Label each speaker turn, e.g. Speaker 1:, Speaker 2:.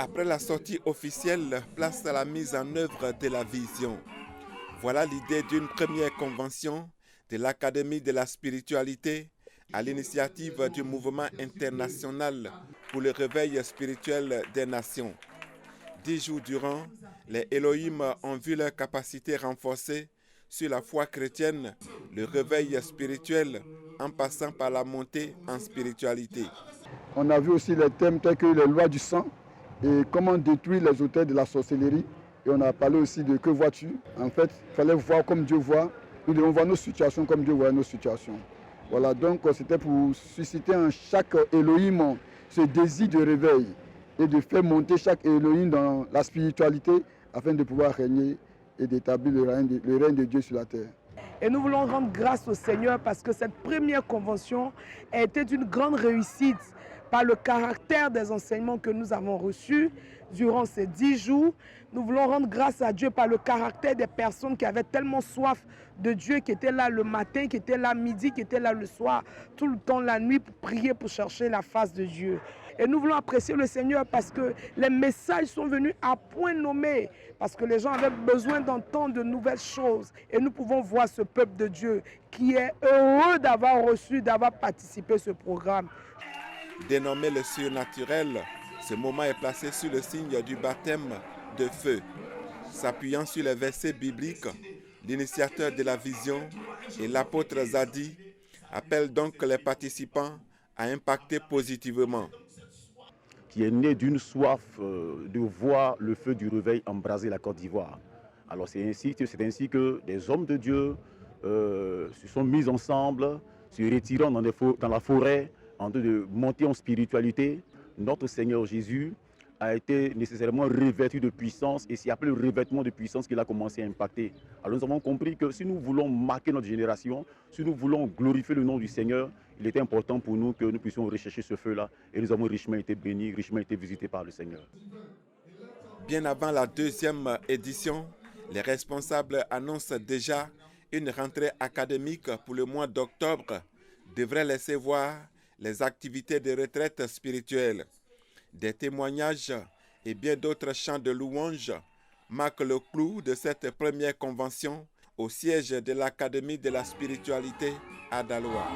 Speaker 1: Après la sortie officielle, place à la mise en œuvre de la vision. Voilà l'idée d'une première convention de l'Académie de la spiritualité à l'initiative du mouvement international pour le réveil spirituel des nations. 10 jours durant, les Elohim ont vu leur capacité renforcée sur la foi chrétienne, le réveil spirituel en passant par la montée en spiritualité.
Speaker 2: On a vu aussi les thèmes tels que les lois du sang et comment détruire les auteurs de la sorcellerie. Et on a parlé aussi de que vois-tu. En fait, il fallait voir comme Dieu voit. Nous devons voir nos situations comme Dieu voit nos situations. Voilà, donc c'était pour susciter en chaque Elohim ce désir de réveil et de faire monter chaque Elohim dans la spiritualité afin de pouvoir régner et d'établir le règne de Dieu sur la terre.
Speaker 3: Et nous voulons rendre grâce au Seigneur parce que cette première convention a été d'une grande réussite par le caractère des enseignements que nous avons reçus durant ces 10 jours. Nous voulons rendre grâce à Dieu par le caractère des personnes qui avaient tellement soif de Dieu, qui étaient là le matin, qui étaient là midi, qui étaient là le soir, tout le temps la nuit pour prier, pour chercher la face de Dieu. Et nous voulons apprécier le Seigneur parce que les messages sont venus à point nommé, parce que les gens avaient besoin d'entendre de nouvelles choses. Et nous pouvons voir ce peuple de Dieu qui est heureux d'avoir reçu, d'avoir participé à ce programme.
Speaker 1: Dénommé le surnaturel, ce moment est placé sous le signe du baptême de feu. S'appuyant sur les versets bibliques, l'initiateur de la vision et l'apôtre Zadi appellent donc les participants à impacter positivement.
Speaker 4: Qui est né d'une soif de voir le feu du réveil embraser la Côte d'Ivoire. Alors c'est ainsi que des hommes de Dieu se sont mis ensemble, se retirant dans la forêt, en train de monter en spiritualité. Notre Seigneur Jésus a été nécessairement revêtu de puissance et c'est après le revêtement de puissance qu'il a commencé à impacter. Alors nous avons compris que si nous voulons marquer notre génération, si nous voulons glorifier le nom du Seigneur, il était important pour nous que nous puissions rechercher ce feu-là et nous avons richement été bénis, richement été visités par le Seigneur.
Speaker 1: Bien avant la deuxième édition, les responsables annoncent déjà une rentrée académique pour le mois d'octobre devrait laisser voir les activités de retraite spirituelle. Des témoignages et bien d'autres chants de louanges marquent le clou de cette première convention au siège de l'Académie de la spiritualité à Daloa.